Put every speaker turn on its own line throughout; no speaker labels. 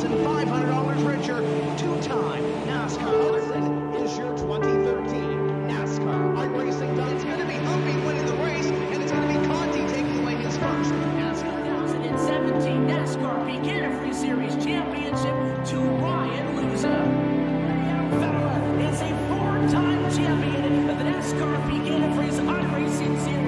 $1,500 richer. Two-time NASCAR winner. Is your 2013 NASCAR iRacing done? It's going to be Humvee winning the race, and it's going to be Conti taking away his first NASCAR
2017 NASCAR Beginner Free Series Championship to Ryan Luza. Federer is a four-time champion of the NASCAR Beginner Free iRacing Series.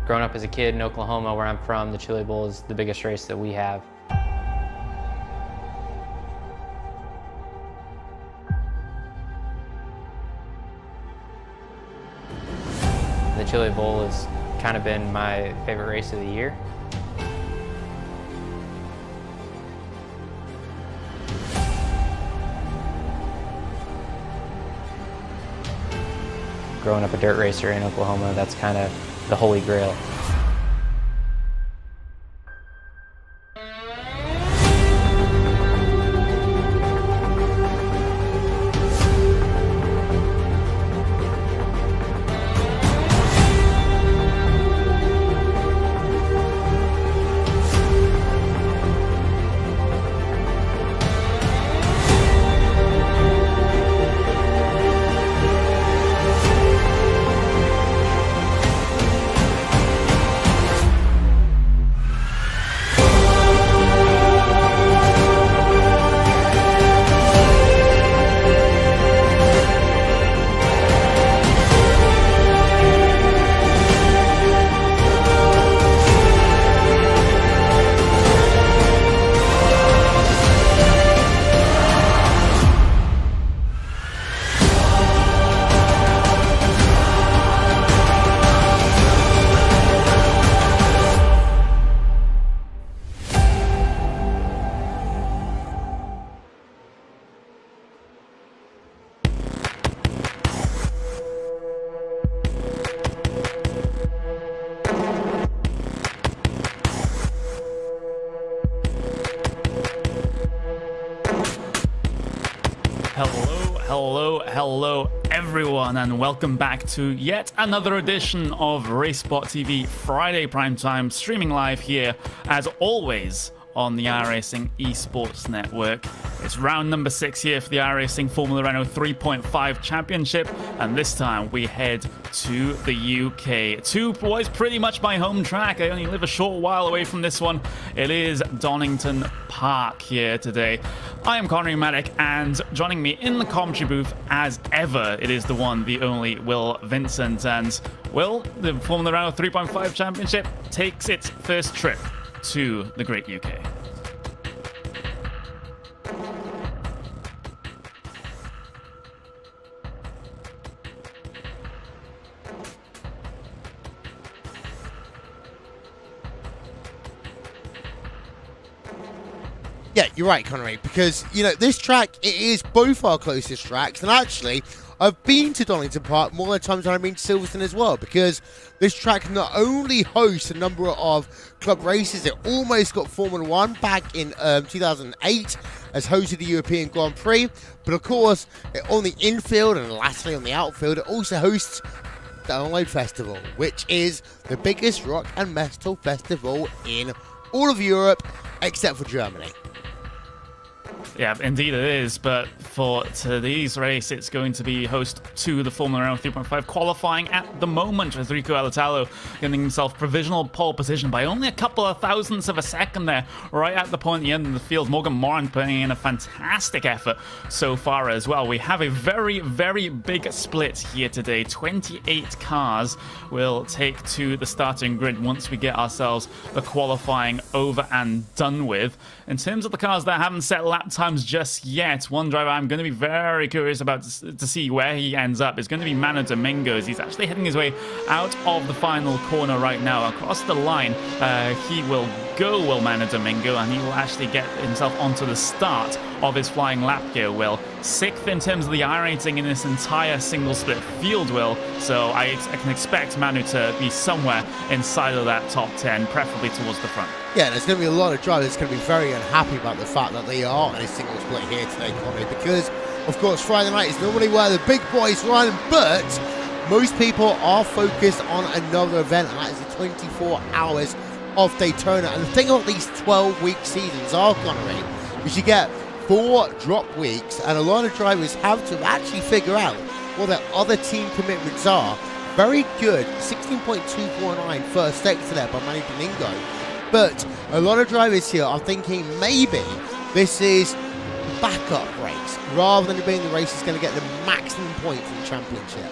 Growing up as a kid in Oklahoma, where I'm from, the Chili Bowl is the biggest race that we have. The Chili Bowl has kind of been my favorite race of the year. Growing up a dirt racer in Oklahoma, that's kind of the holy grail.
Hello everyone, and welcome back to yet another edition of RaceSpotTV Friday Primetime, streaming live here as always on the iRacing Esports Network. It's round number 6 here for the iRacing Formula Renault 3.5 Championship, and this time we head to the UK. To what is pretty much my home track. I only live a short while away from this one. It is Donington Park here today. I am Connery Maddock, and joining me in the commentary booth as ever, it is the one, the only Will Vincent. And Will, the Formula Renault 3.5 Championship takes its first trip to the great UK.
Yeah, you're right, Connery, because, you know, this track, it is both our closest tracks, and actually, I've been to Donington Park more times than I've been to Silverstone as well, because this track not only hosts a number of club races, it almost got Formula 1 back in 2008 as hosted the European Grand Prix, but of course, on the infield and lastly on the outfield, it also hosts the Download Festival, which is the biggest rock and metal festival in all of Europe except for Germany.
Yeah, indeed it is, but for today's race, it's going to be host to the Formula Renault 3.5 qualifying at the moment, with Rico Alatalo getting himself provisional pole position by only a couple of thousandths of a second there, right at the point at the end of the field. Morgan Moran putting in a fantastic effort so far as well. We have a very, very big split here today. 28 cars will take to the starting grid once we get ourselves the qualifying over and done with. In terms of the cars that haven't set lap times just yet, one driver I'm going to be very curious about to see where he ends up is going to be Manu Domingos. He's actually heading his way out of the final corner right now. Across the line, he will go, Will Manu Domingo, and he will actually get himself onto the start of his flying lap gear, Will. 6th in terms of the I rating in this entire single split field, Will. So I can expect Manu to be somewhere inside of that top 10, preferably towards the front.
Yeah, there's going to be a lot of drivers going to be very unhappy about the fact that they are in a single split here today, Connie, because, of course, Friday night is normally where the big boys run, but most people are focused on another event, and that is the 24 hours of Daytona. And the thing about these 12-week seasons are, Connery, is you get 4 drop weeks, and a lot of drivers have to actually figure out what their other team commitments are. Very good, 16.249 first sector there by Manu Domingo. But a lot of drivers here are thinking maybe this is backup race rather than it being the race that's going to get the maximum points in the championship.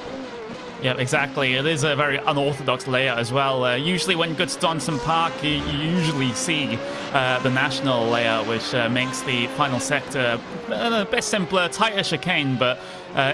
Yeah, exactly. It is a very unorthodox layout as well. Usually when you go to Donington Park, you usually see the national layout, which makes the final sector a bit simpler, tighter chicane, but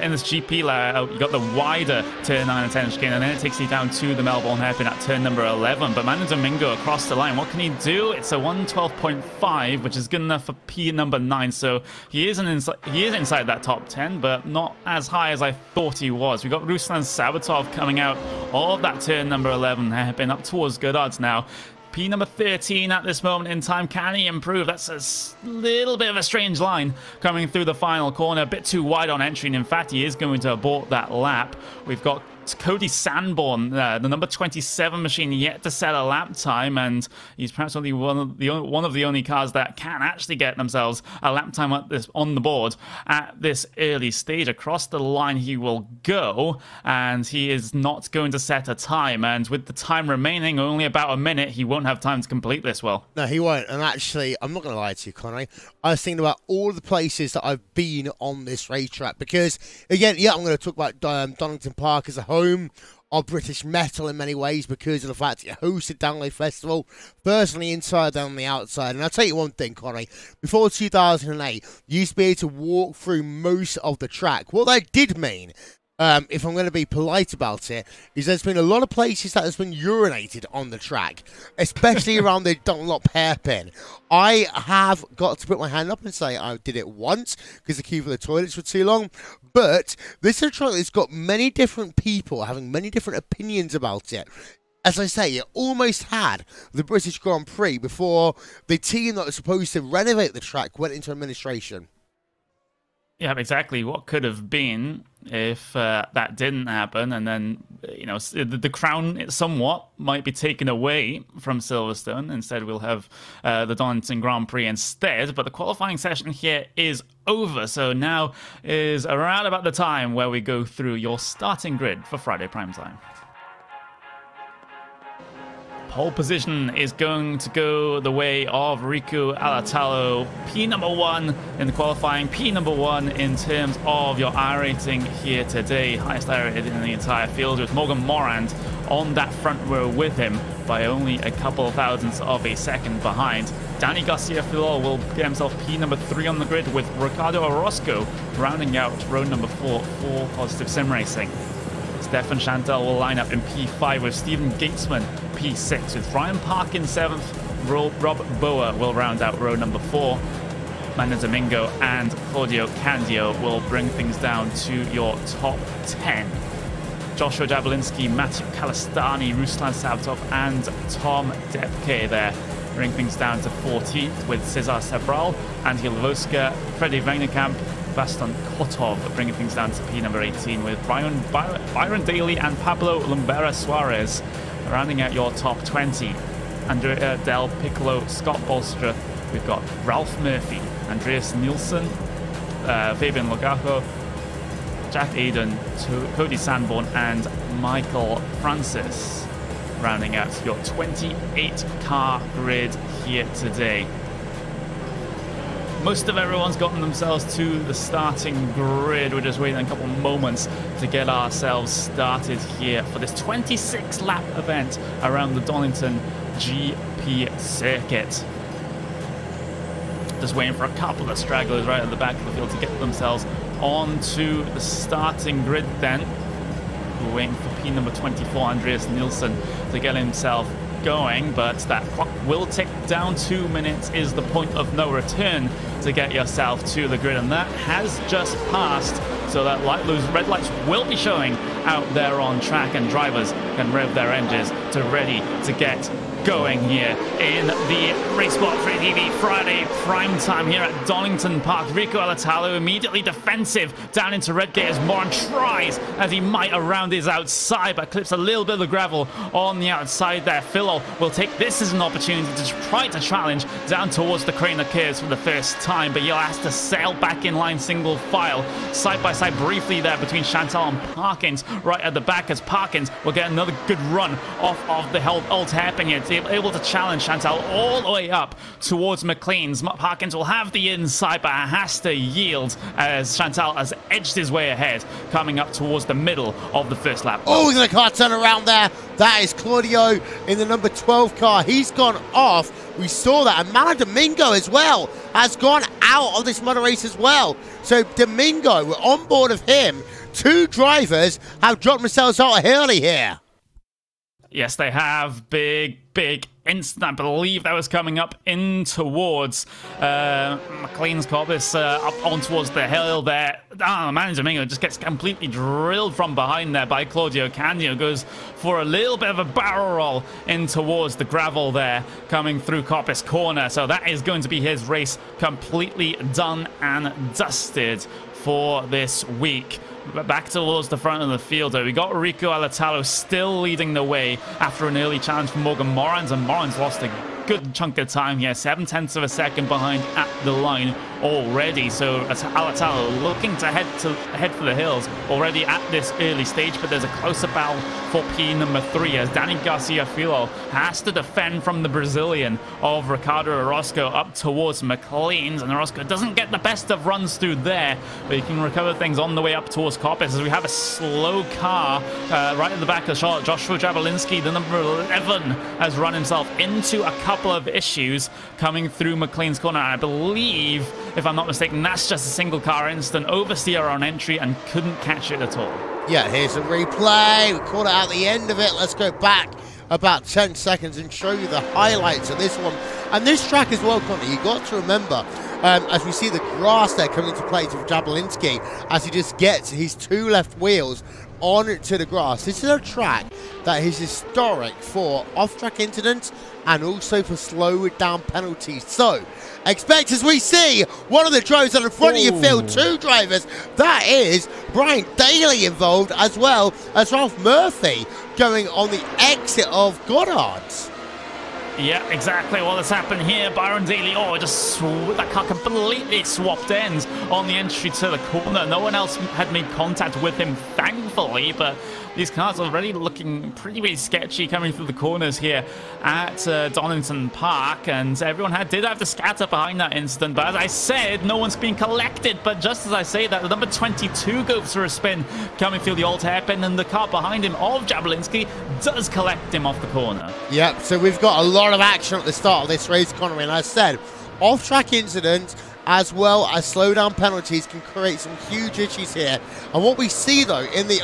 in this GP layout, you got the wider turn 9 and 10 chicane, and then it takes you down to the Melbourne hairpin at turn number 11. But Manu Domingo across the line, what can he do? It's a 112.5, which is good enough for P number 9. So he is inside that top 10, but not as high as I thought he was. We got Ruslan Sabatov coming out of that turn number 11 hairpin up towards Goddard's now. P number 13 at this moment in time. Can he improve? That's a little bit of a strange line coming through the final corner. A bit too wide on entry, and in fact, he is going to abort that lap. We've got Cody Sanborn, the number 27 machine, yet to set a lap time, and he's perhaps only one of the only cars that can actually get themselves a lap time on the board at this early stage. Across the line he will go, and he is not going to set a time, and with the time remaining only about a minute, he won't have time to complete this well.
No, he won't. And actually, I'm not going to lie to you, Connery. I was thinking about all the places that I've been on this racetrack because, again, yeah, I'm going to talk about Donington Park as a home of British metal in many ways because of the fact it hosted Download Festival, personally inside and on the outside. And I'll tell you one thing, Connery, before 2008, you used to be able to walk through most of the track. What that did mean, if I'm going to be polite about it, is there's been a lot of places that has been urinated on the track, especially around the Dunlop hairpin. I have got to put my hand up and say I did it once because the queue for the toilets were too long. But this is a track that's got many different people having many different opinions about it. As I say, it almost had the British Grand Prix before the team that was supposed to renovate the track went into administration.
Yeah, exactly. What could have been if that didn't happen, and then, you know, the crown somewhat might be taken away from Silverstone. Instead, we'll have the Donington Grand Prix instead. But the qualifying session here is over, so now is around about the time where we go through your starting grid for Friday prime time. Pole position is going to go the way of Rico Alatalo, P number 1 in the qualifying, P number 1 in terms of your I rating here today. Highest I rated in the entire field, with Morgan Morand on that front row with him by only a couple of thousandths of a second behind. Danny Garcia-Filol will get himself P number 3 on the grid, with Ricardo Orozco rounding out row number 4 for Positive Sim Racing. Stefan Chantel will line up in P5 with Stephen Gatesman P6, with Ryan Park in 7th. Rob Boa will round out row number 4. Manu Domingo and Claudio Candio will bring things down to your top 10. Joshua Jabelinski, Matthew Kalistani, Ruslan Sabatov and Tom Depke there bring things down to 14th, with Cesar Sebral, Angel Voska, Freddie Weinekamp, Baston Kotov bringing things down to P number 18, with Byron Daly and Pablo Lumbera Suarez rounding out your top 20. Andrea Del Piccolo, Scott Bolstra. We've got Ralph Murphy, Andreas Nielsen, Fabian Logaco, Jack Aiden, Cody Sanborn, and Michael Francis, rounding out your 28-car grid here today. Most of everyone's gotten themselves to the starting grid. We're just waiting a couple moments to get ourselves started here for this 26-lap event around the Donington GP circuit. Just waiting for a couple of stragglers right at the back of the field to get themselves onto the starting grid then. We're waiting for P number 24, Andreas Nielsen, to get himself going, but that clock will tick down. 2 minutes is the point of no return to get yourself to the grid, and that has just passed, so that red lights will be showing out there on track, and drivers can rev their engines to ready to get going here in the RaceSpot TV Friday prime time here at Donington Park. Rico Alatalo immediately defensive down into Redgate as Moran tries as he might around his outside, but clips a little bit of the gravel on the outside there. Philo will take this as an opportunity to try to challenge down towards the crane of curves for the first time, but he'll have to sail back in line single file, side by side briefly there between Chantal and Parkins right at the back, as Parkins will get another good run off of the old hairpin here, able to challenge Chantal all the way up towards McLean's. Parkins will have the inside, but has to yield as Chantal has edged his way ahead, coming up towards the middle of the first lap.
Oh, the car turn around there. That is Claudio in the number 12 car. He's gone off. We saw that. And Malo Domingo as well has gone out of this motor race as well. So Domingo, we're on board of him. Two drivers have dropped themselves out early here.
Yes, they have. Big instant. I believe that was coming up in towards McLean's Corbis, up on towards the hill there. Malo Domingo just gets completely drilled from behind there by Claudio Candio. Goes for a little bit of a barrel roll in towards the gravel there, coming through Corbis corner. So that is going to be his race completely done and dusted for this week. Back towards the front of the field, though, we got Rico Alatalo still leading the way after an early challenge from Morgan Morans, and Morans lost a good chunk of time here, 0.7 of a second behind at the line already. So Alatalo looking to head for the hills already at this early stage, but there's a closer battle for P number 3 as Danny Garcia Filo has to defend from the Brazilian of Ricardo Orozco up towards McLean's, and Orozco doesn't get the best of runs through there, but he can recover things on the way up towards Coppis as we have a slow car right at the back of Charlotte. Joshua Jabolinski, the number 11, has run himself into a couple of issues coming through McLean's corner. I believe, if I'm not mistaken, that's just a single car incident. Oversteer on entry and couldn't catch it at all. Yeah,
here's a replay. We caught it at the end of it. Let's go back about 10 seconds and show you the highlights of this one. And this track as well, Connie, you got to remember, as we see the grass there coming into play for Jabolinski, as he just gets his two left wheels onto the grass. This is a track that is historic for off-track incidents and also for slowed down penalties. So, expect as we see one of the drivers on the front of your field, two drivers, that is Brian Daly involved, as well as Ralph Murphy going on the exit of Goddard's.
Yeah, exactly what has happened here. Byron Daly, just that car completely swapped ends on the entry to the corner. No one else had made contact with him, thankfully, but these cars are already looking pretty sketchy coming through the corners here at Donington Park, and everyone did have to scatter behind that incident. But as I said, no one's been collected. But just as I say that, the number 22 goes for a spin coming through the old hairpin, and the car behind him of Jabolinski does collect him off the corner. Yep,
so we've got a lot of action at the start of this race, Connery, and as I said, off-track incidents as well as slow-down penalties can create some huge issues here. And what we see, though, in the...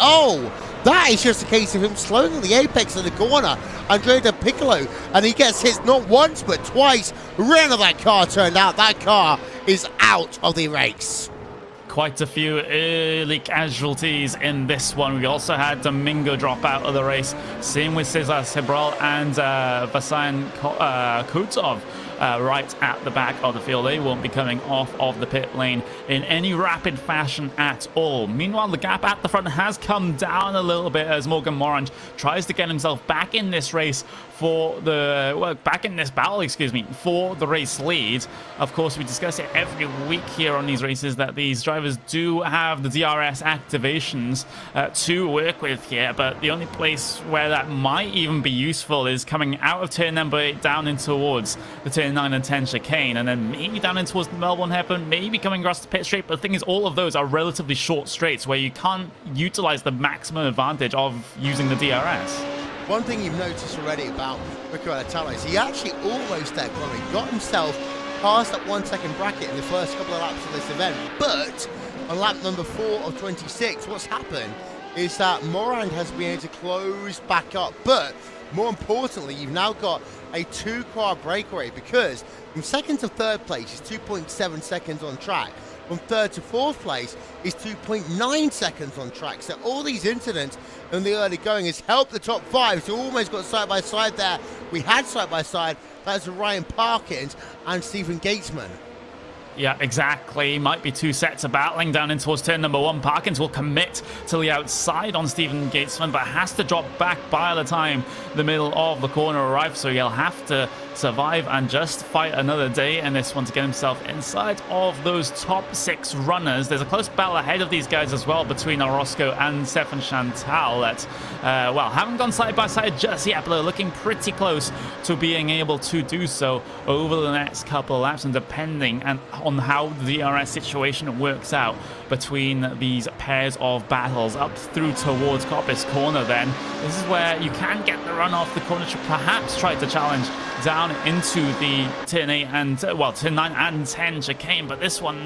that is just a case of him slowing on the apex of the corner, Andrea Del Piccolo, and he gets hit not once but twice. Rear of that car turned out. That car is out of the race.
Quite a few early casualties in this one. We also had Domingo drop out of the race. Same with Cesar Sebral and Vasan Kutov. right at the back of the field. They won't be coming off of the pit lane in any rapid fashion at all. Meanwhile, the gap at the front has come down a little bit as Morgan Morant tries to get himself back in this race for the, well, back in this battle, excuse me, for the race lead. Of course, we discuss it every week here on these races that these drivers do have the DRS activations to work with here, but the only place where that might even be useful is coming out of turn number 8 down in towards the turn 9 and 10 chicane, and then maybe down in towards the Melbourne hairpin, maybe coming across the pit straight. But the thing is, all of those are relatively short straights where you can't utilize the maximum advantage of using the DRS.
One thing you've noticed already about Ricciardo Tallo is he actually almost there, he got himself past that 1 second bracket in the first couple of laps of this event, but on lap number 4 of 26, what's happened is that Morand has been able to close back up, but more importantly, you've now got a 2-car breakaway, because from second to third place is 2.7 seconds on track. From third to fourth place is 2.9 seconds on track. So all these incidents in the early going has helped the top 5. So almost got side by side there. We had side by side. That's Ryan Parkins and Stephen Gatesman.
Yeah, exactly. Might be 2 sets of battling down in towards turn number 1. Parkins will commit to the outside on Stephen Gatesman, but has to drop back by the time the middle of the corner arrives. So he'll have to survive and just fight another day in this one to get himself inside of those top 6 runners. There's a close battle ahead of these guys as well between Orozco and Stefan Chantal that, well, haven't gone side by side just yet, but they're looking pretty close to being able to do so over the next couple of laps, and depending on how the DRS situation works out between these pairs of battles up through towards Coppice Corner, then this is where you can get the run off the corner to perhaps try to challenge down into the turn 8 and, well, turn 9 and 10 chicane, but this one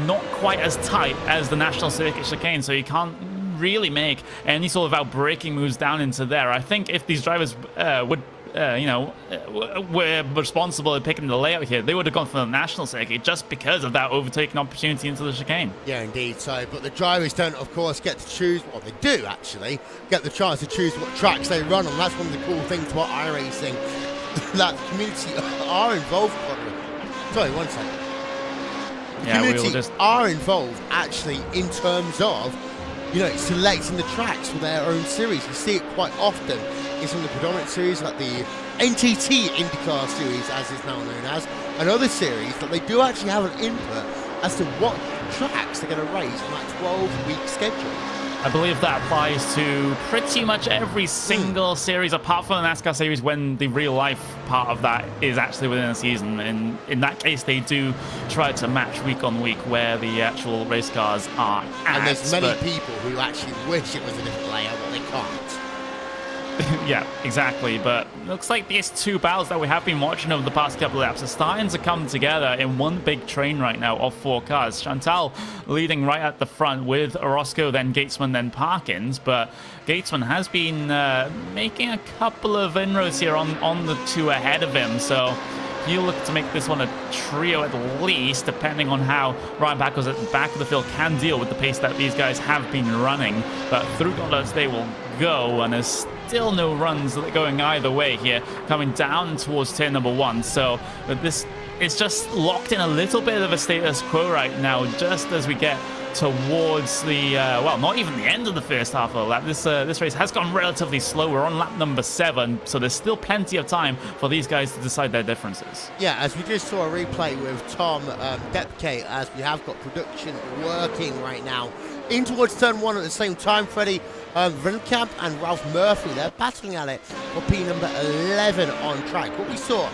not quite as tight as the National Circuit chicane, so you can't really make any sort of out-braking moves down into there. I think if these drivers would were responsible at picking the layout here, they would have gone for the National Circuit just because of that overtaking opportunity into the chicane.
Yeah, indeed. So, but the drivers don't, of course, get to choose. Well, they do actually get the chance to choose what tracks they run on. That's one of the cool things about iRacing, that the community are involved. Sorry, 1 second. The community are involved actually in terms of, you know, selecting the tracks for their own series. You see it quite often in some of the predominant series, like the NTT IndyCar series, as is now known as, and other series, that they do actually have an input as to what tracks they're going to race on that 12-week schedule.
I believe that applies to pretty much every single series, apart from the NASCAR series, when the real-life part of that is actually within a season. And in that case, they do try to match week on week where the actual race cars are at.
And there's many people who actually wish it was a different layout, but they can't.
Yeah, exactly. But looks like these 2 battles that we have been watching over the past couple of laps are starting to come together in one big train right now of 4 cars. Chantal leading right at the front with Orozco, then Gatesman, then Parkins. But Gatesman has been making a couple of inroads here on the 2 ahead of him. So he'll look to make this one a trio at least, depending on how Ryan Packers at the back of the field can deal with the pace that these guys have been running. But through Goddard's they will go, and there's still no runs going either way here, coming down towards turn number 1. So this is just locked in a little bit of a status quo right now, just as we get towards the, well, not even the end of the first half of the lap. This race has gone relatively slow. We're on lap number 7, so there's still plenty of time for these guys to decide their differences.
Yeah, as we just saw a replay with Tom Depke, as we have got production working right now in towards turn 1 at the same time. Freddie Renkamp and Ralph Murphy, they're battling at it for P number 11 on track. What we saw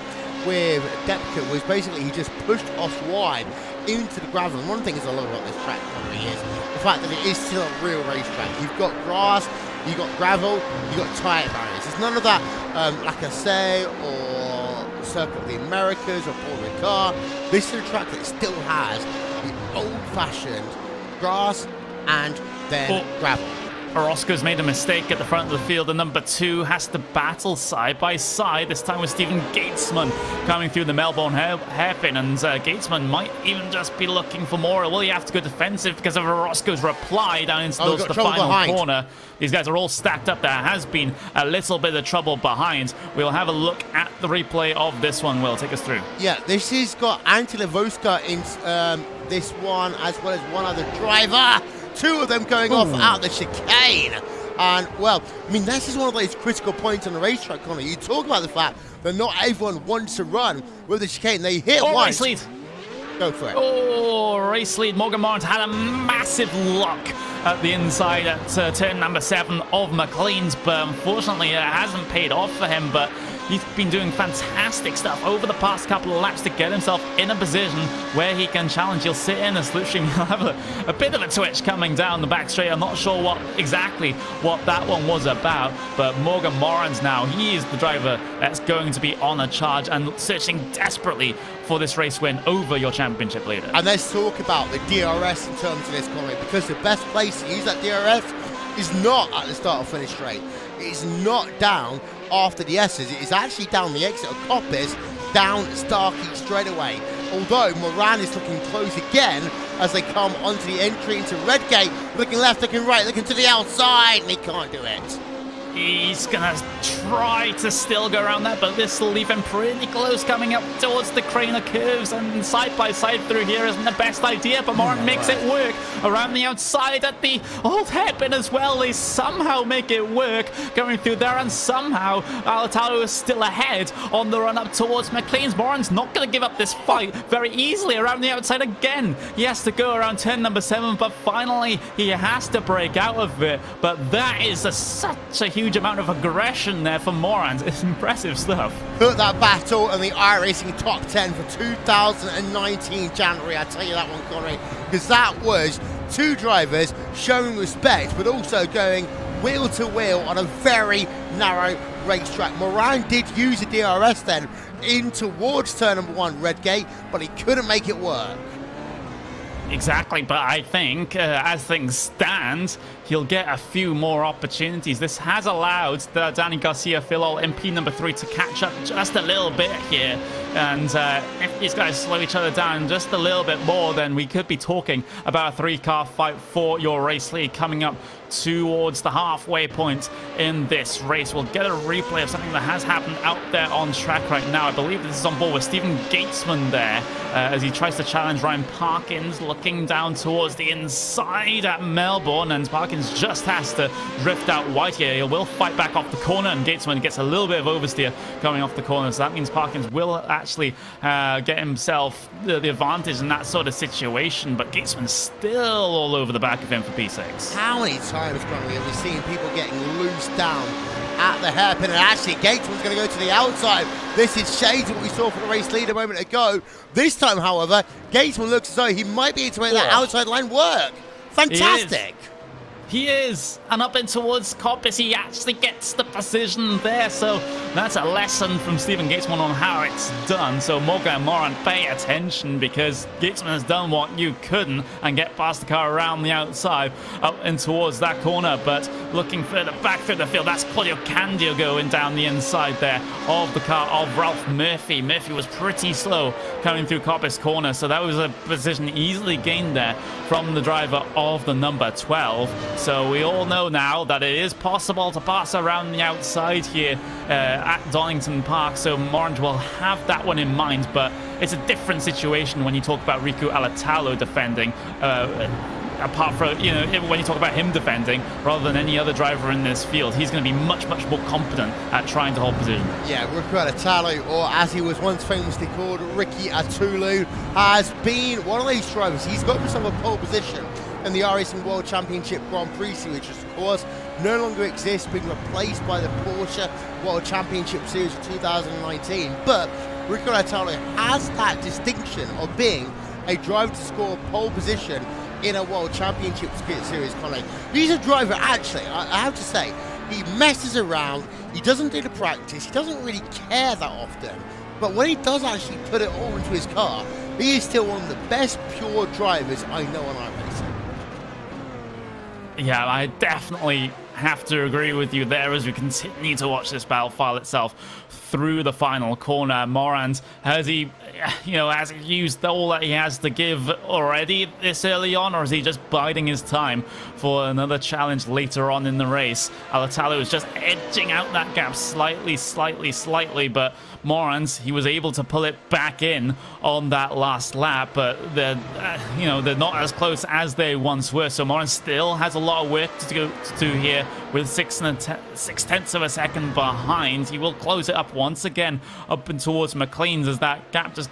with Depke was basically he just pushed off wide into the gravel. And one thing is I love about this track probably is the fact that it is still a real racetrack. You've got grass, you've got gravel, you've got tyre barriers. There's none of that like I say, or Circuit of the Americas or Paul Ricard. This is a track that still has the old-fashioned grass and then gravel.
Orozco's made a mistake at the front of the field, and number 2 has to battle side by side, this time with Stephen Gatesman coming through the Melbourne hairpin, and Gatesman might even just be looking for more. Will he have to go defensive because of Orozco's reply down into the final corner? These guys are all stacked up. There has been a little bit of trouble behind. We'll have a look at the replay of this one. Will take us through.
Yeah, this has got Antti Levoska in this one, as well as one other driver. 2 of them going off out the chicane. And, well, I mean, this is one of those critical points on the racetrack, Connor. You talk about the fact that not everyone wants to run with the chicane. They hit once.
Race lead.
Go for it.
Oh, race lead. Morgan Morant had a massive lock at the inside at turn number 7 of McLean's, but unfortunately it hasn't paid off for him. But he's been doing fantastic stuff over the past couple of laps to get himself in a position where he can challenge. He'll sit in a slipstream. He'll have a bit of a twitch coming down the back straight. I'm not sure exactly what that one was about, but Morgan Morans now, he is the driver that's going to be on a charge and searching desperately for this race win over your championship leader.
And let's talk about the DRS in terms of this comment, because the best place to use that DRS is not at the start or finish straight. It's not down after the S's. It is actually down the exit of Coppice, down Starkey straight away. Although Moran is looking close again as they come onto the entry into Redgate, looking left, looking right, looking to the outside, and he can't do it.
He's going to try to still go around that, but this will leave him pretty close coming up towards the Craner curves, and side by side through here isn't the best idea, but Moran makes it work around the outside at the old hairpin as well. They somehow make it work going through there, and somehow Alatalo is still ahead on the run up towards McLean's. Moran's not going to give up this fight very easily around the outside again. He has to go around turn number 7, but finally he has to break out of it. But that is such a huge amount of aggression there for Morans. It's impressive stuff.
Put that battle in the iRacing top 10 for 2019 January. I tell you that one, Connery, because that was 2 drivers showing respect, but also going wheel to wheel on a very narrow racetrack. Moran did use the DRS then in towards turn number 1, Redgate, but he couldn't make it work.
Exactly, but I think as things stand, he'll get a few more opportunities. This has allowed the Danny Garcia Philol MP number 3 to catch up just a little bit here. And if these guys slow each other down just a little bit more, then we could be talking about a 3-car fight for your race lead coming up towards the halfway point in this race. We'll get a replay of something that has happened out there on track right now. I believe this is on board with Stephen Gatesman there as he tries to challenge Ryan Parkins, looking down towards the inside at Melbourne, and Parkins just has to drift out wide here. He will fight back off the corner, and Gatesman gets a little bit of oversteer coming off the corner, so that means Parkins will actually get himself the advantage in that sort of situation, but Gatesman's still all over the back of him for P6.
How many times have we seen people getting loose down at the hairpin, and actually Gatesman's going to go to the outside. This is shades of what we saw from the race lead a moment ago. This time, however, Gatesman looks as though he might be able to make that outside line work. Fantastic.
He is, and up in towards Coppice, he actually gets the precision there, so that's a lesson from Stephen Gatesman on how it's done. So Morgan and Moran, pay attention, because Gatesman has done what you couldn't and get past the car around the outside up and towards that corner, but looking further back through the field, that's Claudio Candio going down the inside there of the car of Ralph Murphy. Murphy was pretty slow coming through Coppice corner, so that was a position easily gained there from the driver of the number 12. So we all know now that it is possible to pass around the outside here at Donington Park, so Morange will have that one in mind, but it's a different situation when you talk about Riku Alatalo defending, apart from, you know, when you talk about him defending, rather than any other driver in this field. He's going to be much, much more competent at trying to hold position. Yeah,
Riku Alatalo, or as he was once famously called, Ricky Atulu, has been one of these drivers. He's got himself a pole position in the RaceSpot World Championship Grand Prix Series, which of course no longer exists, being replaced by the Porsche World Championship Series of 2019. But Riku Alatalo has that distinction of being a driver to score pole position in a World Championship Series, Connie. He's a driver, actually, I have to say, he messes around, he doesn't do the practice, he doesn't really care that often, but when he does actually put it all into his car, he is still one of the best pure drivers I know on iRacing.
Yeah, I definitely have to agree with you there as we continue to watch this battle file itself through the final corner. Morant, has he used all that he has to give already this early on, or is he just biding his time for another challenge later on in the race? Alatalo is just edging out that gap slightly, but Morant, he was able to pull it back in on that last lap, but they're not as close as they once were. So Morant still has a lot of work to do here with 6/10 of a second behind. He will close it up once again up and towards McLean's as that gap just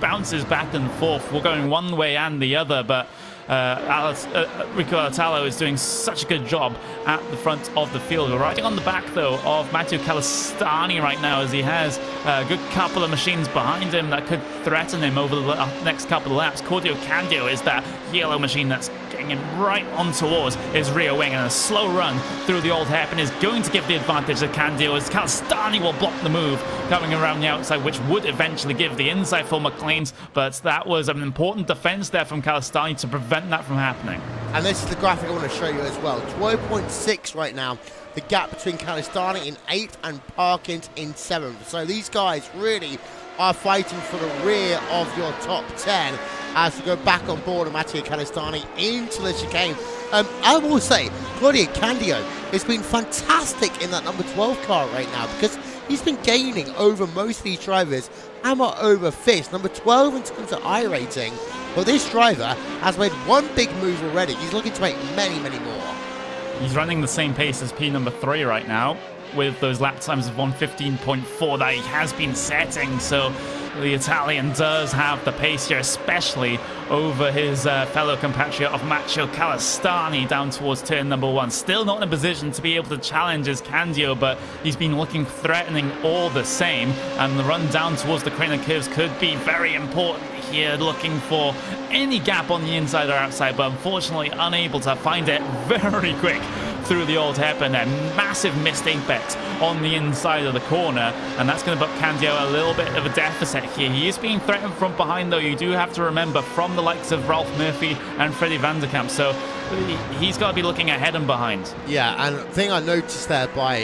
bounces back and forth. We're going one way and the other, but Rico Alatalo is doing such a good job at the front of the field. We're riding on the back, though, of Matteo Calistani right now, as he has a good couple of machines behind him that could threaten him over the next couple of laps. Claudio Candio is that yellow machine that's getting him right on towards his rear wing, and a slow run through the old hairpin is going to give the advantage to Candio, as Calistani will block the move coming around the outside, which would eventually give the inside for McLean's, but that was an important defense there from Calistani to prevent that from happening.
And this is the graphic I want to show you as well. 12.6 right now, the gap between Calistani in 8th and Parkins in 7th. So these guys really are fighting for the rear of your top 10 as we go back on board of Matteo Calistani into the chicane. I will say, Claudio Candio has been fantastic in that number 12 car right now, because he's been gaining over most of these drivers. Hammer over Fist, number 12 in terms of I rating. But this driver has made one big move already. He's looking to make many, many more.
He's running the same pace as P number 3 right now, with those lap times of 1:15.4 that he has been setting. So the Italian does have the pace here, especially over his fellow compatriot of Matteo Calistani down towards turn number 1. Still not in a position to be able to challenge his Candio, but he's been looking threatening all the same, and the run down towards the crane and curves could be very important here, looking for any gap on the inside or outside, but unfortunately unable to find it very quick through the old hairpin. A massive missed apex on the inside of the corner, and that's going to put Candio a little bit of a deficit here. He is being threatened from behind, though. You do have to remember, from the likes of Ralph Murphy and Freddie Vanderkamp, so he's got to be looking ahead and behind.
Yeah, and the thing I noticed there by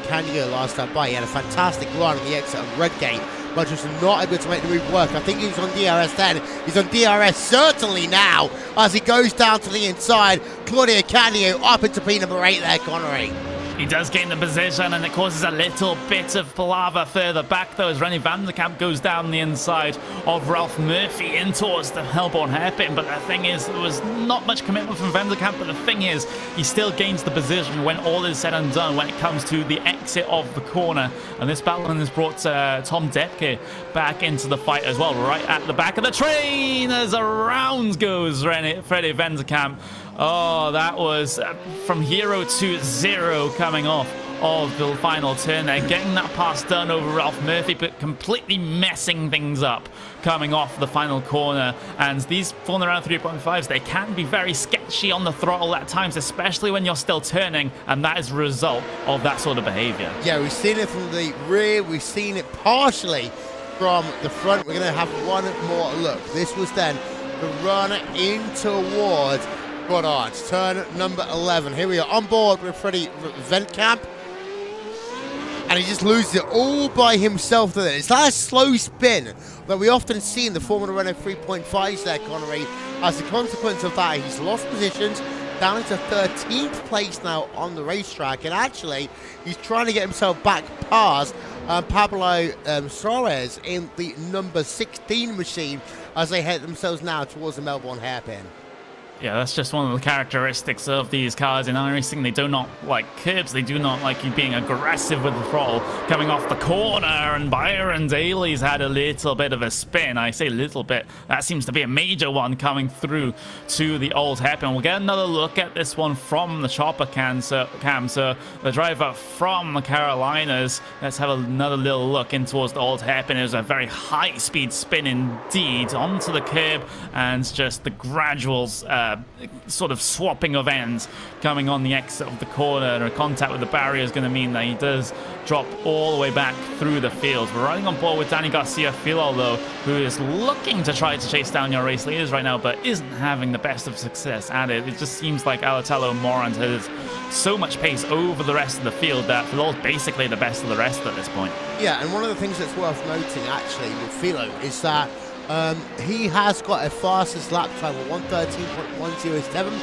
Candio last time by, he had a fantastic run on the exit of Redgate, but was not able to make the move work. I think he was on DRS then. He's on DRS certainly now as he goes down to the inside. Claudio Candio up into P number 8 there, Connery.
He does gain the position, and it causes a little bit of palaver further back, though, as Rennie Vanderkamp goes down the inside of Ralph Murphy in towards the Melbourne hairpin. But the thing is, there was not much commitment from Vanderkamp, but the thing is, he still gains the position when all is said and done when it comes to the exit of the corner. And this battle has brought Tom Depke back into the fight as well, right at the back of the train as around goes Freddie Vanderkamp. Oh, that was from hero to zero coming off of the final turn there, getting that pass done over Ralph Murphy, but completely messing things up coming off the final corner. And these falling around 3.5s, they can be very sketchy on the throttle at times, especially when you're still turning, and that is a result of that sort of behavior.
Yeah, we've seen it from the rear, we've seen it partially from the front. We're going to have one more look. This was then the run in towards Goddard's turn number 11. Here we are on board with Freddie Vanderkamp, and he just loses it all by himself there. It's that slow spin that we often see in the Formula Renault 3.5s there, Connery. As a consequence of that, he's lost positions down into 13th place now on the racetrack, and actually he's trying to get himself back past Pablo Suarez in the number 16 machine as they head themselves now towards the Melbourne hairpin.
Yeah, that's just one of the characteristics of these cars in iRacing. They do not like curbs. They do not like you being aggressive with the throttle coming off the corner. And Byron Daly's had a little bit of a spin. I say little bit. That seems to be a major one coming through to the old hairpin. We'll get another look at this one from the chopper cam. So the driver from the Carolinas. Let's have another little look in towards the old hairpin. It was a very high-speed spin indeed onto the curb, and just the gradual sort of swapping of ends coming on the exit of the corner, and contact with the barrier is going to mean that he does drop all the way back through the field. We're riding on board with Danny Garcia-Filol, though, who is looking to try to chase down your race leaders right now, but isn't having the best of success at it. It just seems like Alatalo Morant has so much pace over the rest of the field that Filol's basically the best of the rest at this point. Yeah, and one of the things that's worth noting, actually, with Filo is that he has got a fastest lap time of 1:13.107.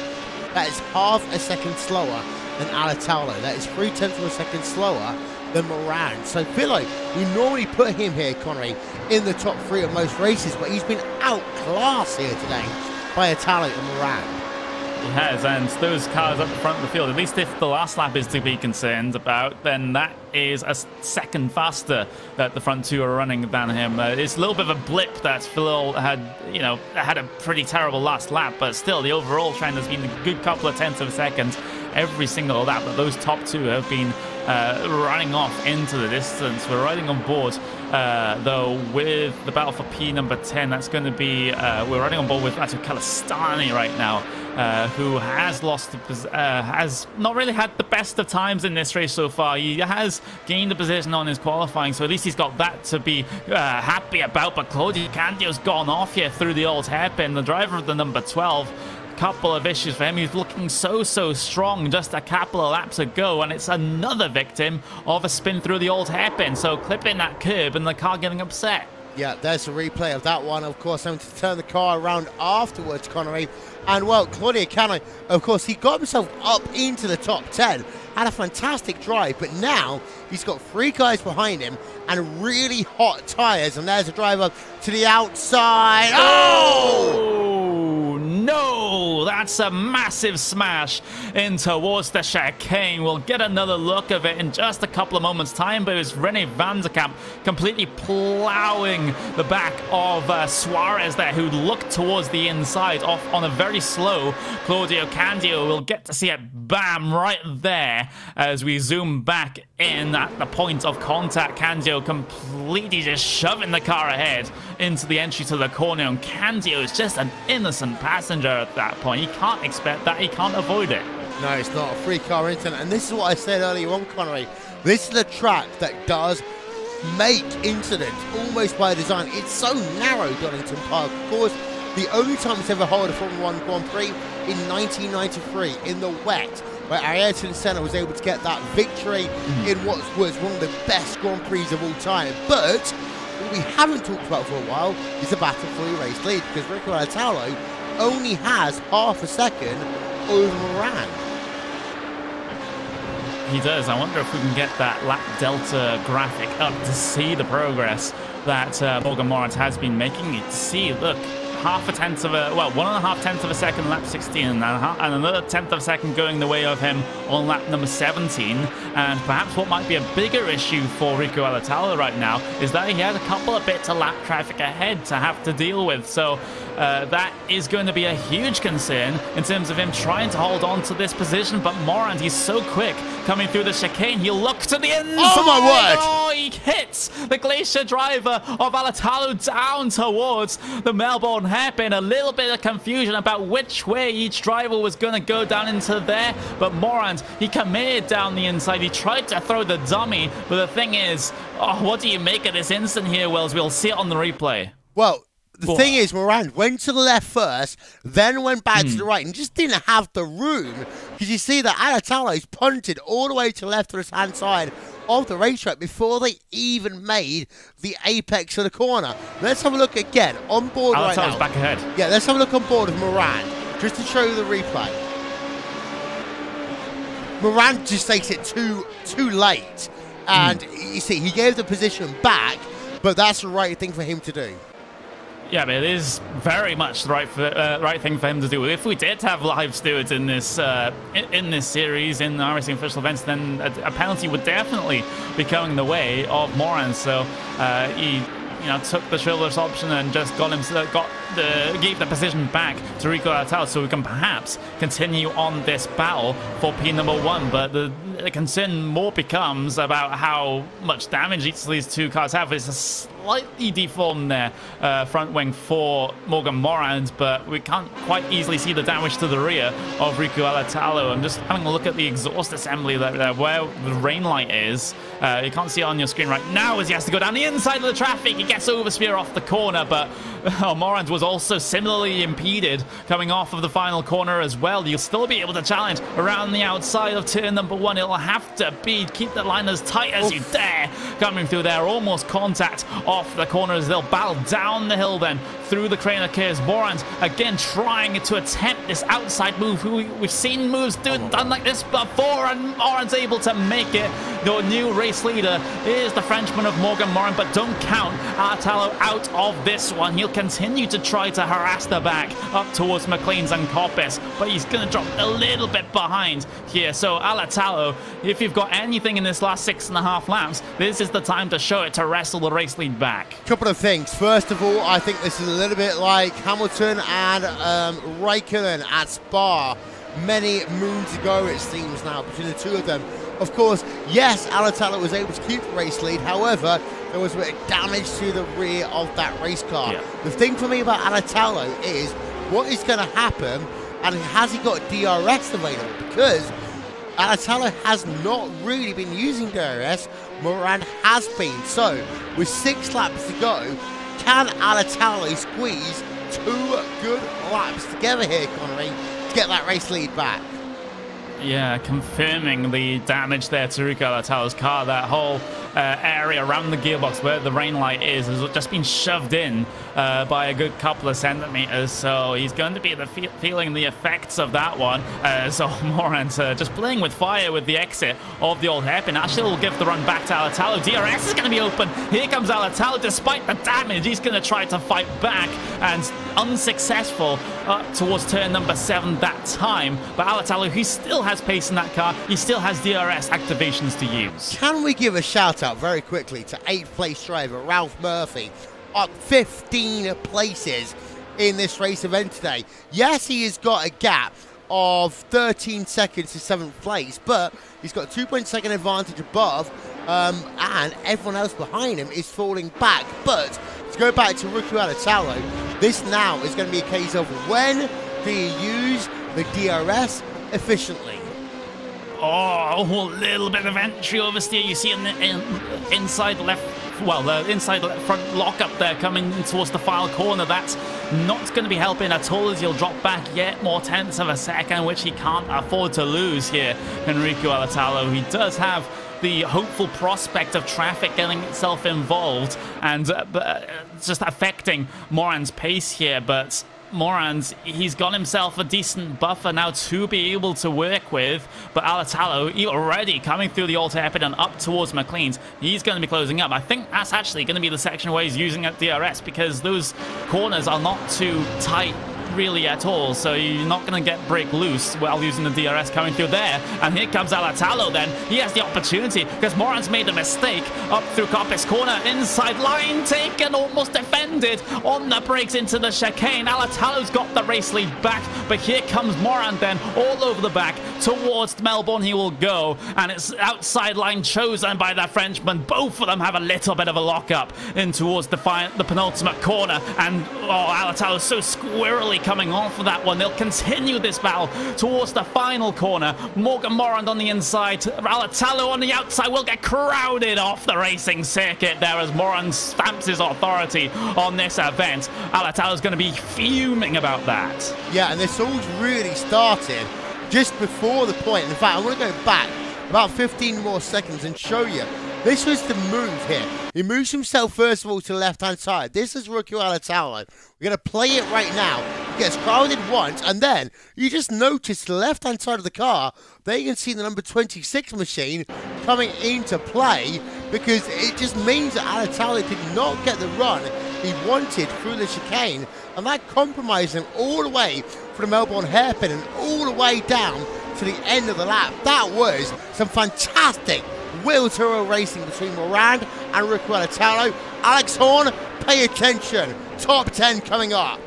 That is half a second slower than Alatalo. That is 0.3 of a second slower than Moran. So Filo, we normally put him here, Connery, in the top 3 of most races, but he's been outclassed here today by Italo and Moran. He has, and those cars up the front of the field, at least if the last lap is to be concerned about, then that is a second faster that the front two are running than him. It's a little bit of a blip that Phil had, had a pretty terrible last lap, but still the overall trend has been a good couple of tenths of a second every single lap. But those top two have been running off into the distance. We're riding on board, though, with the battle for P number 10. That's going to be, we're riding on board with Matteo Calistani right now, who has has not really had the best of times in this race so far. He has gained a position on his qualifying, so at least he's got that to be happy about. But Claudio Candio's gone off here through the old hairpin, the driver of the number 12. Couple of issues for him. He's looking so strong just a couple of laps ago, and it's another victim of a spin through the old hairpin. So clipping that curb and the car getting upset. Yeah, there's a replay of that one. Of course, having to turn the car around afterwards, Connery. And, well, Claudio Cano, of course, he got himself up into the top 10. Had a fantastic drive, but now he's got 3 guys behind him and really hot tyres. And there's a driver to the outside. Oh! No! That's a massive smash in towards the chicane. We'll get another look of it in just a couple of moments' time, but it was Rene van der Kamp completely plowing the back of Suarez there, who looked towards the inside off on a very slow Claudio Candio. We'll get to see it, bam, right there as we zoom back in at the point of contact. Candio completely just shoving the car ahead into the entry to the corner, and Candio is just an innocent passenger at that point. He can't expect that. He can't avoid it. No, it's not a free car incident. And this is what I said earlier on, Connery. This is a track that does make incidents almost by design. It's so narrow, Donington Park. Of course, the only time it's ever held a Formula 1 Grand Prix in 1993 in the wet, where Ayrton Senna was able to get that victory in what was one of the best Grand Prix of all time. But what we haven't talked about for a while is the battle for the race lead, because Rico Alatalo only has half a second over Moran. He does. I wonder if we can get that lap delta graphic up to see the progress that Morgan Morant has been making. You see, look, 1.5 tenths of a second lap 16, and another tenth of a second going the way of him on lap number 17. And perhaps what might be a bigger issue for Rico Alatalo right now is that he has a couple of bits of lap traffic ahead to have to deal with. So that is going to be a huge concern in terms of him trying to hold on to this position. But Morant, he's so quick coming through the chicane. He'll look to the inside. Oh my word! Oh, he hits the Glacier driver of Alatalo down towards the Melbourne hairpin. A little bit of confusion about which way each driver was going to go down into there. But Morant, he committed down the inside. He tried to throw the dummy. But the thing is, what do you make of this instant here, Wells? We'll see it on the replay. Well, the thing is, Moran went to the left first, then went back to the right, and just didn't have the room. Because you see that Alatalo's punted all the way to the left of the hand side of the racetrack before they even made the apex of the corner. Let's have a look again on board right now. Alatalo's back ahead. Yeah, let's have a look on board of Moran, just to show you the replay. Moran just takes it too late, and you see he gave the position back, but that's the right thing for him to do. Yeah, but it is very much the right thing for him to do. If we did have live stewards in this series, in our racing official events, then a penalty would definitely be going the way of Moran. So he took the chivalrous option and just got gave the position back to Rico Alatalo, so we can perhaps continue on this battle for P1. But the concern more becomes about how much damage each of these two cars have. It's a slightly deformed there front wing for Morgan Morand, but we can't quite easily see the damage to the rear of Rico Alatalo. I'm just having a look at the exhaust assembly there, where the rain light is. You can't see it on your screen right now as he has to go down the inside of the traffic. He gets oversteer off the corner, but Morand was also similarly impeded coming off of the final corner as well. You'll still be able to challenge around the outside of turn number 1. It'll have to be keep the line as tight as you dare coming through there. Almost contact off the corner as they'll battle down the hill then through the crane of Curse. Morand again trying to attempt this outside move. We've seen moves done like this before, and Morand's able to make it. The new race leader is the Frenchman of Morgan Morand, but don't count Alatalo out of this one. He'll continue to try to harass the back up towards McLean's and Coppice, but he's going to drop a little bit behind here. So Alatalo, if you've got anything in this last 6.5 laps, this is the time to show it, to wrestle the race lead back.
Couple of things. First of all, I think this is a little bit like Hamilton and Raikkonen at Spa many moons ago, it seems now, between the two of them. Of course, yes, Alatalo was able to keep the race lead. However, there was a bit of damage to the rear of that race car. Yeah. The thing for me about Alatalo is what is going to happen, and has he got DRS available? Because Alatalo has not really been using DRS. Morand has been. So, with 6 laps to go, can Alatalo squeeze 2 good laps together here, Connery, to get that race lead back?
Yeah, confirming the damage there to Rico Alatalo's car. That whole area around the gearbox where the rain light is has just been shoved in by a good couple of centimeters. So he's going to be feeling the effects of that one. So Morand just playing with fire with the exit of the old hairpin. Actually, will give the run back to Alatalo. DRS is going to be open. Here comes Alatalo. Despite the damage, he's going to try to fight back, and unsuccessful up towards turn number 7 that time. But Alatalo, he still has pace in that car. He still has DRS activations to use.
Can we give a shout out very quickly to 8th place driver Ralph Murphy, up 15 places in this race event today. Yes, he has got a gap of 13 seconds to 7th place, but he's got a 2.2-second advantage above, and everyone else behind him is falling back. But to go back to Rico Alatalo, this now is going to be a case of when do you use the DRS efficiently.
Oh, a little bit of entry oversteer. You see in the inside left, well, the inside left front lockup there coming towards the final corner. That's not going to be helping at all, as he'll drop back yet more tenths of a second, which he can't afford to lose here. Enrico Alatalo, he does have the hopeful prospect of traffic getting itself involved and just affecting Morand's pace here, but Morand, he's got himself a decent buffer now to be able to work with, but Alatalo, he already coming through the old hairpin and up towards McLean's, he's going to be closing up. I think that's actually going to be the section where he's using a DRS, because those corners are not too tight really at all, so you're not going to get brake loose while using the DRS coming through there. And here comes Alatalo then. He has the opportunity because Morand's made a mistake up through Coppice corner. Inside line taken, almost defended on the brakes into the chicane. Alatalo's got the race lead back, but here comes Morand then all over the back towards Melbourne. He will go, and it's outside line chosen by the Frenchman. Both of them have a little bit of a lockup in towards the penultimate corner, and Alatalo's so squirrely coming off of that one. They'll continue this battle towards the final corner. Morgan Morand on the inside, Alatalo on the outside will get crowded off the racing circuit there as Morand stamps his authority on this event. Alatalo's going to be fuming about that.
Yeah, and this all's really started just before the point. In fact, I want to go back about 15 more seconds and show you. This was the move here. He moves himself first of all to the left-hand side. This is Rico Alatalo. We're going to play it right now. He gets crowded once, and then you just notice the left-hand side of the car, there you can see the number 26 machine coming into play, because it just means that Alatalo did not get the run he wanted through the chicane, and that compromised him all the way from the Melbourne hairpin and all the way down to the end of the lap. That was some fantastic wheel-to-wheel racing between Morand and Rico Alatalo. Alex Horn, pay attention. Top 10 coming up.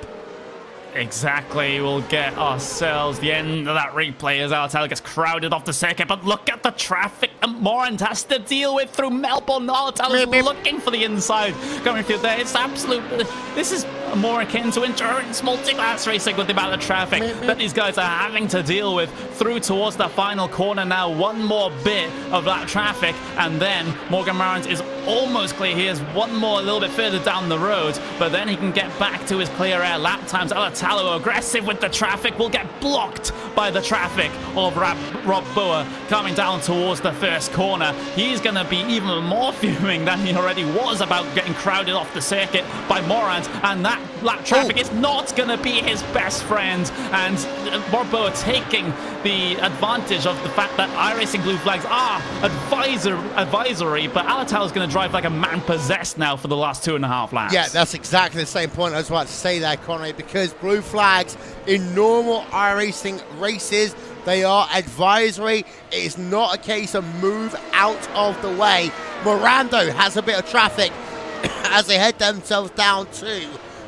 Exactly, we'll get ourselves the end of that replay as Alatalo gets crowded off the circuit, but look at the traffic that Morant has to deal with through Melbourne. Alatalo's looking for the inside coming through there. It's absolute, this is more akin to endurance multi-class racing with the amount of traffic that these guys are having to deal with through towards the final corner now. One more bit of that traffic, and then Morgan Morant is almost clear. He has one more a little bit further down the road, but then he can get back to his clear air lap times. Alatalo aggressive with the traffic, will get blocked by the traffic of Rob Boer coming down towards the first corner. He's going to be even more fuming than he already was about getting crowded off the circuit by Morant, and that lap traffic is not going to be his best friend, and Rob Boer taking the advantage of the fact that iRacing blue flags are advisory, but Alatalo is going to drive like a man possessed now for the last 2.5 laps.
Yeah, that's exactly the same point I was about to say there, Connery, because blue flags in normal iRacing races, they are advisory. It is not a case of move out of the way. Morando has a bit of traffic as they head themselves down to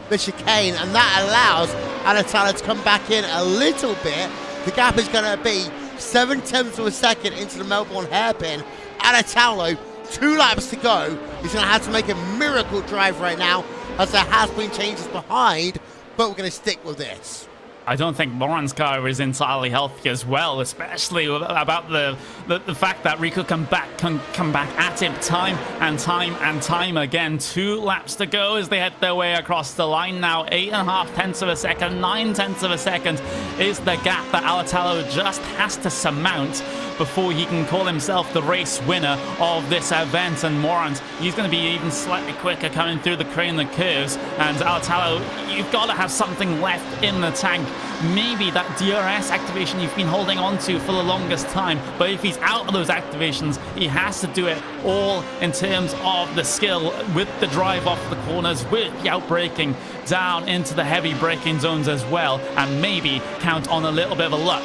the chicane, and that allows Alatalo to come back in a little bit. The gap is going to be 0.7 of a second into the Melbourne hairpin. Alatalo, 2 laps to go. He's going to have to make a miracle drive right now, as there has been changes behind, but we're going to stick with this.
I don't think Morant's car is entirely healthy as well, especially about the fact that Riku can come back at him time and time again. 2 laps to go as they head their way across the line now. 8.5 of a second, 9/10 of a second is the gap that Alatalo just has to surmount before he can call himself the race winner of this event. And Morant, he's going to be even slightly quicker coming through the crane and the curves. And Alatalo, you've got to have something left in the tank. Maybe that DRS activation you've been holding on to for the longest time, but if he's out of those activations, he has to do it all in terms of the skill with the drive off the corners, with the outbraking down into the heavy braking zones as well, and maybe count on a little bit of luck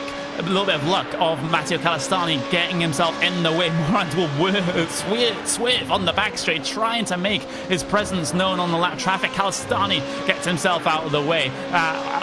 of Matteo Calistani getting himself in the way. Morant will swerve on the back straight, trying to make his presence known on the lap traffic. Calistani gets himself out of the way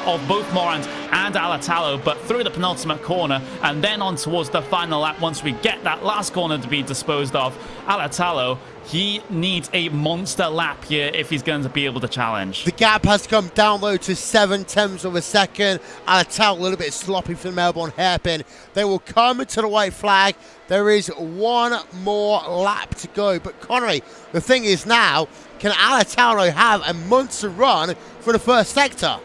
of both Morant and Alatalo, but through the penultimate corner and then on towards the final lap. Once we get that last corner to be disposed of, Alatalo, he needs a monster lap here if he's going to be able to challenge.
The gap has come down low to 0.7 of a second. Alatalo a little bit sloppy for the Melbourne hairpin. They will come to the white flag. There is 1 more lap to go. But Connery, the thing is now, can Alatalo have a monster run for the first sector?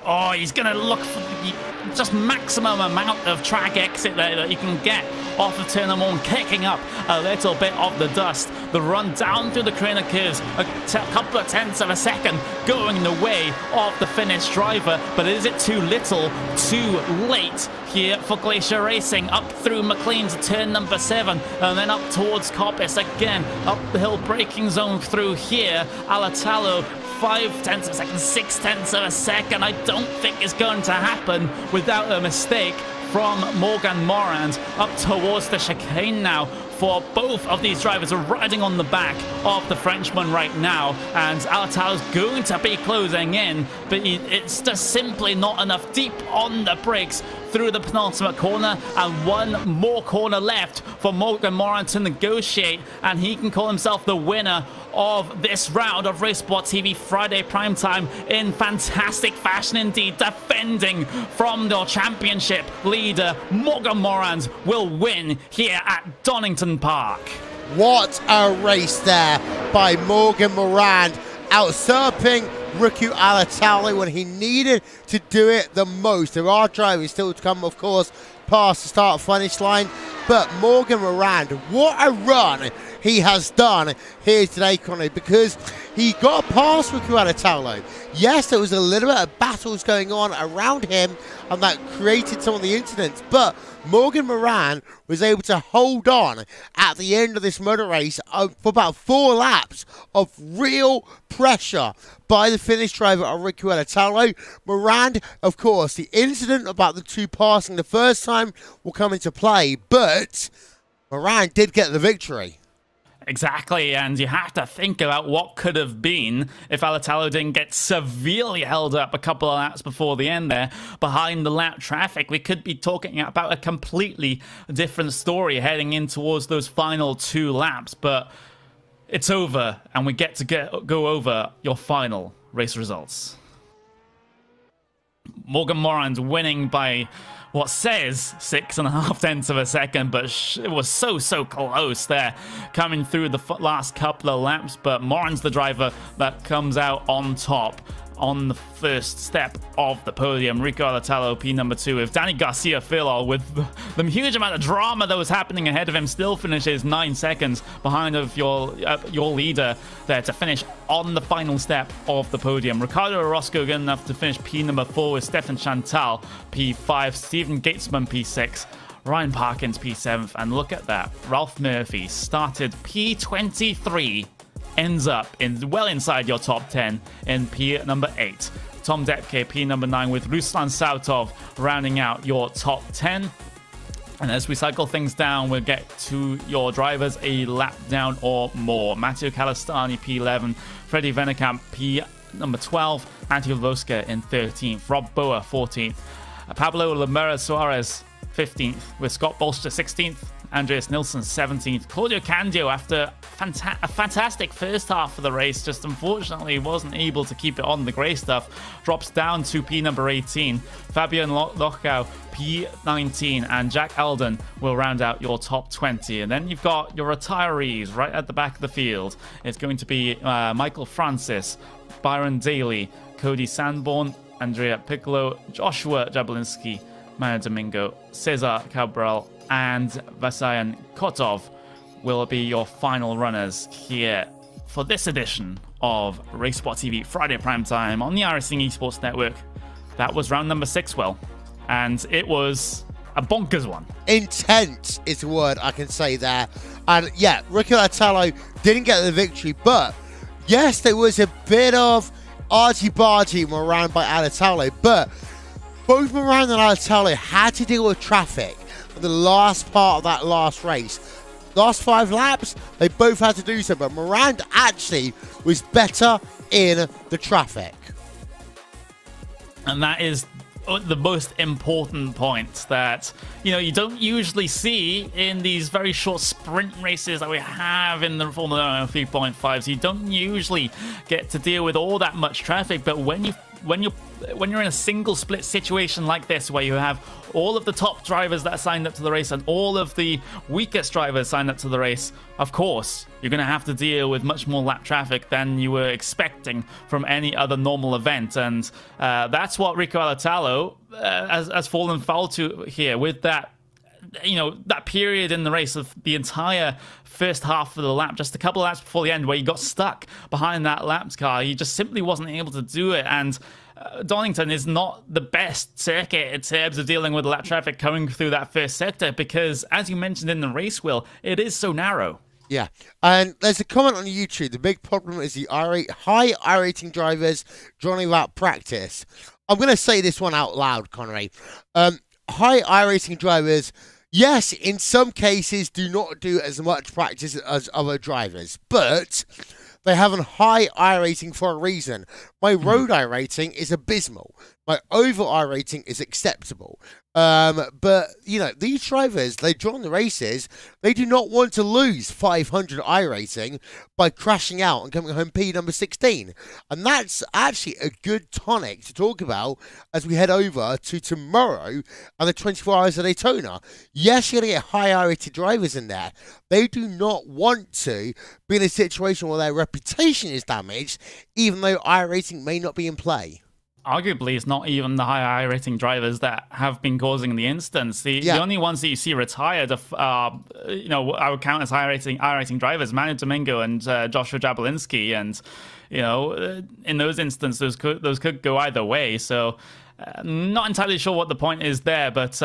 Oh, he's going to look for the just maximum amount of track exit there that you can get off of turn number 1, kicking up a little bit of the dust. The run down through the crane of curves, a couple of 10ths of a second going the way of the Finnish driver. But is it too little, too late here for Glacier Racing? Up through McLean to turn number 7, and then up towards Coppice again, up the hill braking zone through here. Alatalo, 5/10 of a second, 6/10 of a second. I don't think it's going to happen without a mistake from Morgan Morant. Up towards the chicane now for both of these drivers are riding on the back of the Frenchman right now, and Alatalo's going to be closing in, but it's just simply not enough. Deep on the brakes through the penultimate corner, and 1 more corner left for Morgan Morant to negotiate, and he can call himself the winner of this round of RaceSpot TV Friday primetime in fantastic fashion indeed. Defending from the championship leader, Morgan Morant will win here at Donington Park.
What a race there by Morgan Morant, usurping Riku Alatalo when he needed to do it the most. There are drivers still to come, of course, past the start-finish line, but Morgan Morant, what a run he has done here today, Connie, because he got past Riku Alatalo. Yes, there was a little bit of battles going on around him, and that created some of the incidents, but Morgan Morant was able to hold on at the end of this motor race for about 4 laps of real pressure by the Finnish driver of Riku Alatalo. Morant, of course, the incident about the 2 passing the first time will come into play, but Morant did get the victory.
Exactly, and you have to think about what could have been if Alatalo didn't get severely held up a couple of laps before the end there behind the lap traffic. We could be talking about a completely different story heading in towards those final 2 laps, but it's over, and we get to go over your final race results. Morgan Moran's winning by what says 6.5 tenths of a second, but it was so close there coming through the last couple of laps. But Moran's the driver that comes out on top on the first step of the podium. Rico Alatalo, P number 2, with Danny Garcia-Fillol, with the huge amount of drama that was happening ahead of him, still finishes 9 seconds behind of your leader there to finish on the final step of the podium. Ricardo Orozco good enough to finish P number 4 with Stefan Chantal, P5, Stephen Gatesman, P6, Ryan Parkins, P7th, and look at that, Ralph Murphy started P23, ends up well inside your top 10 in P number 8. Tom Depke, P number 9, with Ruslan Sautov rounding out your top 10. And as we cycle things down, we'll get to your drivers a lap down or more. Matteo Calistani, P11, Freddie Venekamp, P number 12, Antti Voska in 13th, Rob Boa, 14th, Pablo Lamera Suarez, 15th, with Scott Bolster, 16th, Andreas Nilsson, 17th. Claudio Candio, after a fantastic first half of the race, just unfortunately wasn't able to keep it on the grey stuff, drops down to P number 18. Fabian Lochau, P19, and Jack Alden will round out your top 20. And then you've got your retirees right at the back of the field. It's going to be Michael Francis, Byron Daly, Cody Sanborn, Andrea Piccolo, Joshua Jablinski, Maya Domingo, Cesar Cabral, and Vasayan Kotov will be your final runners here for this edition of RaceSpot TV Friday Prime Time on the iRacing Esports Network. That was round number 6, Will, and it was a bonkers one. Intense
is the word I can say there. And yeah, Rico Alatalo didn't get the victory, but yes, there was a bit of argy-bargy around by Alatalo, but both Moran and Alatalo had to deal with traffic for the last part of that last race. Last 5 laps, they both had to do so, but Moran actually was better in the traffic.
And that is the most important point that, you know, you don't usually see in these very short sprint races that we have in the Formula 1 3.5s. You don't usually get to deal with all that much traffic, but when you're in a single split situation like this, where you have all of the top drivers that signed up to the race and all of the weakest drivers signed up to the race, of course, you're going to have to deal with much more lap traffic than you were expecting from any other normal event. And that's what Rico Alatalo has fallen foul to here with that. You know, that period in the race of the entire first half of the lap, just a couple of laps before the end, where he got stuck behind that laps car. He just simply wasn't able to do it. And Donington is not the best circuit in terms of dealing with lap traffic coming through that first sector, because, as you mentioned in the race, Will, it is so narrow.
Yeah, and there's a comment on YouTube. The big problem is the high I-rating drivers drawing without practice. I'm going to say this one out loud, Connery. High I-rating drivers, yes, in some cases do not do as much practice as other drivers, but they have a high I rating for a reason. My road I rating is abysmal. My over I rating is acceptable. But, you know, these drivers, they join the races, they do not want to lose 500 I rating by crashing out and coming home P number 16. And that's actually a good tonic to talk about as we head over to tomorrow and the 24 Hours of Daytona. Yes, you're going to get high I rated drivers in there. They do not want to be in a situation where their reputation is damaged, even though I rating may not be in play.
Arguably, it's not even the high I-rating drivers that have been causing the incidents. The only ones that you see retired are, you know, I would count as I-rating drivers, Manu Domingo and Joshua Jablinski. And, you know, in those instances, those could go either way. So, not entirely sure what the point is there, but,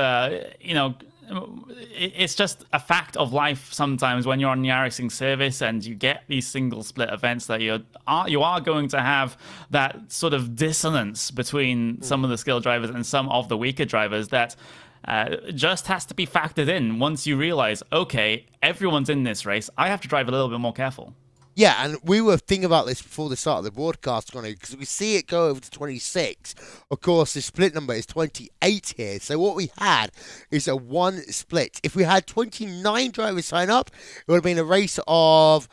you know, it's just a fact of life sometimes when you're on the iRacing service and you get these single split events that you are going to have that sort of dissonance between some of the skilled drivers and some of the weaker drivers that just has to be factored in once you realize, okay, everyone's in this race. I have to drive a little bit more careful.
Yeah, and we were thinking about this before the start of the broadcast, because we see it go over to 26. Of course, the split number is 28 here. So what we had is a 1 split. If we had 29 drivers sign up, it would have been a race of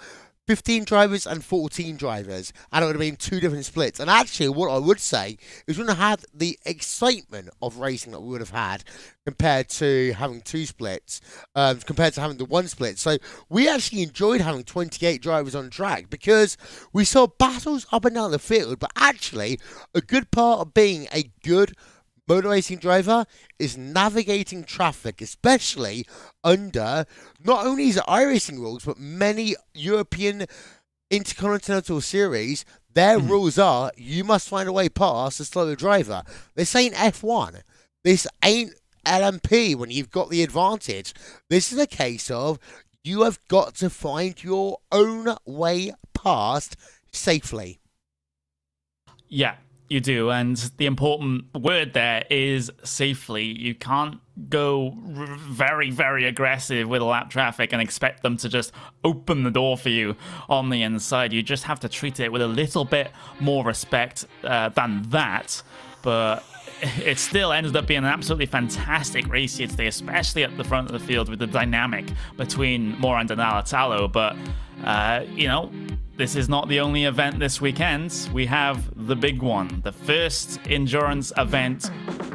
15 drivers and 14 drivers, and it would have been 2 different splits. And actually, what I would say is we wouldn't have had the excitement of racing that we would have had compared to having 2 splits, compared to having the 1 split. So we actually enjoyed having 28 drivers on track because we saw battles up and down the field, but actually a good part of being a good motor racing driver is navigating traffic, especially under not only the iRacing rules, but many European Intercontinental Series. Their rules are you must find a way past a slower driver. This ain't F1. This ain't LMP when you've got the advantage. This is a case of you have got to find your own way past safely.
Yeah. You do, and the important word there is safely. You can't go very, very aggressive with lap traffic and expect them to just open the door for you on the inside. You just have to treat it with a little bit more respect than that, but it still ended up being an absolutely fantastic race here today, especially at the front of the field with the dynamic between Morand and Alatalo, but, you know, this is not the only event this weekend. We have the big one, the first endurance event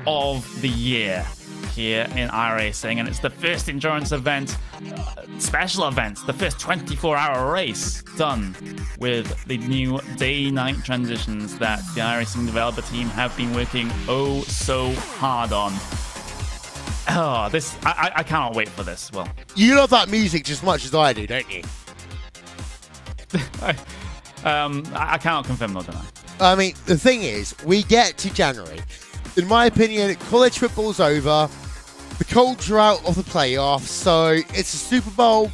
of the year here in iRacing, and it's the first endurance event, special event, the first 24-hour race done with the new day-night transitions that the iRacing developer team have been working oh so hard on. Oh, this I cannot wait for this. Well,
you love that music just as much as I do, don't you?
I cannot confirm nor deny.
I mean, the thing is, we get to January. In my opinion, college football's over. The Colts are out of the playoffs, so it's a Super Bowl.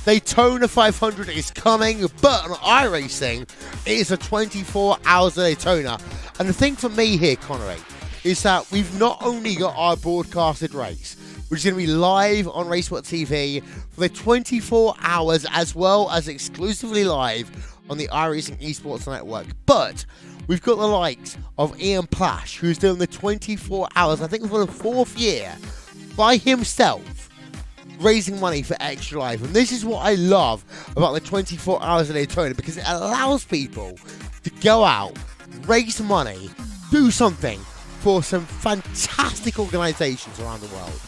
Daytona 500 is coming, but on iRacing, it is a 24 hours of Daytona. And the thing for me here, Connery, is that we've not only got our broadcasted race, which is going to be live on RaceSpotTV for the 24 hours, as well as exclusively live on the iRacing Esports Network. But we've got the likes of Ian Plash, who's doing the 24 hours, I think for the 4th year, by himself, raising money for Extra Life. And this is what I love about the 24 hours of Daytona, because it allows people to go out, raise money, do something for some fantastic organizations around the world.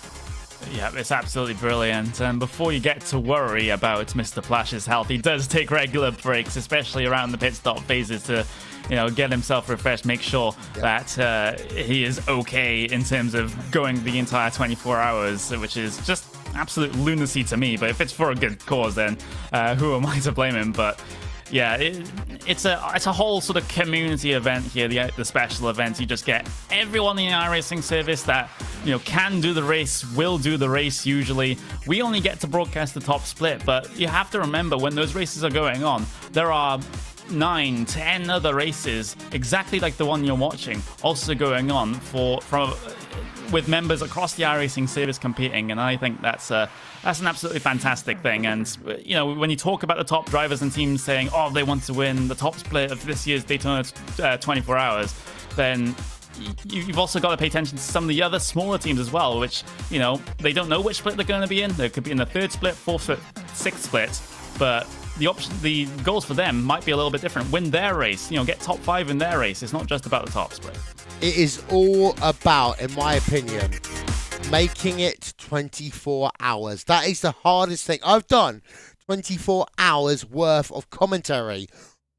Yeah, it's absolutely brilliant. And before you get to worry about Mr. Plash's health, he does take regular breaks, especially around the pit stop phases, to, you know, get himself refreshed, make sure that he is okay in terms of going the entire 24 hours, which is just absolute lunacy to me. But if it's for a good cause, then who am I to blame him? But yeah, it's a whole sort of community event here, the special event. You just get everyone in the iRacing service that, you know, can do the race, will do the race usually. We only get to broadcast the top split, but you have to remember when those races are going on, there are 9, 10 other races exactly like the one you're watching also going on with members across the iRacing service competing, and I think that's an absolutely fantastic thing. And, you know, when you talk about the top drivers and teams saying, oh, they want to win the top split of this year's Daytona 24 hours, then you've also got to pay attention to some of the other smaller teams as well, which, you know, they don't know which split they're going to be in. They could be in the 3rd split, 4th split, 6th split, but the goals for them might be a little bit different. Win their race, you know, get top 5 in their race. It's not just about the top split.
It is all about, in my opinion, making it 24 hours. That is the hardest thing. I've done 24 hours worth of commentary,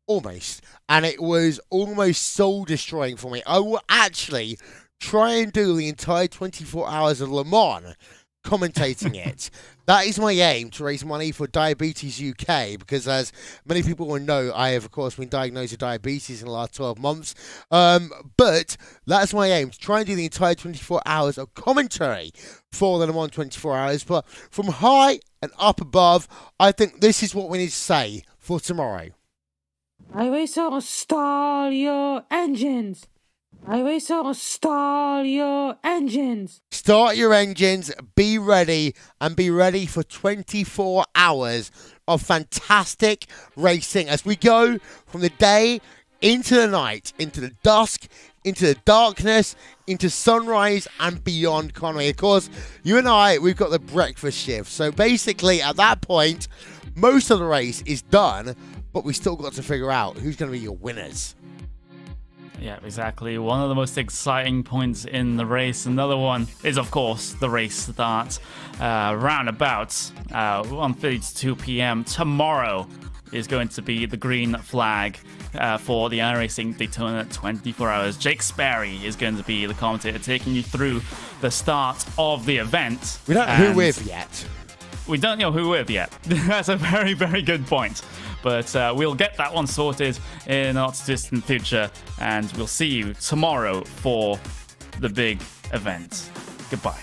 almost, and it was almost soul destroying for me. I will actually try and do the entire 24 hours of Le Mans commentating it. That is my aim, to raise money for Diabetes UK, because as many people will know, I have of course been diagnosed with diabetes in the last 12 months, but that's my aim, to try and do the entire 24 hours of commentary for the Le Mans 24 hours. But from high and up above, I think this is what we need to say for tomorrow.
iRacer, stall your engines. Highway so stall your engines.
Start your engines, be ready, and be ready for 24 hours of fantastic racing as we go from the day into the night, into the dusk, into the darkness, into sunrise and beyond, Conway. Of course, you and I, we've got the breakfast shift. So basically, at that point, most of the race is done, but we still got to figure out who's going to be your winners.
Yeah, exactly. One of the most exciting points in the race. Another one is, of course, the race start round about 1:30 to 2 p.m. tomorrow is going to be the green flag for the iRacing Daytona 24 Hours. Jake Sperry is going to be the commentator taking you through the start of the event.
We don't know who with yet.
We don't know who with yet. That's a very, very good point. But we'll get that one sorted in the not-too-distant future, and we'll see you tomorrow for the big event. Goodbye.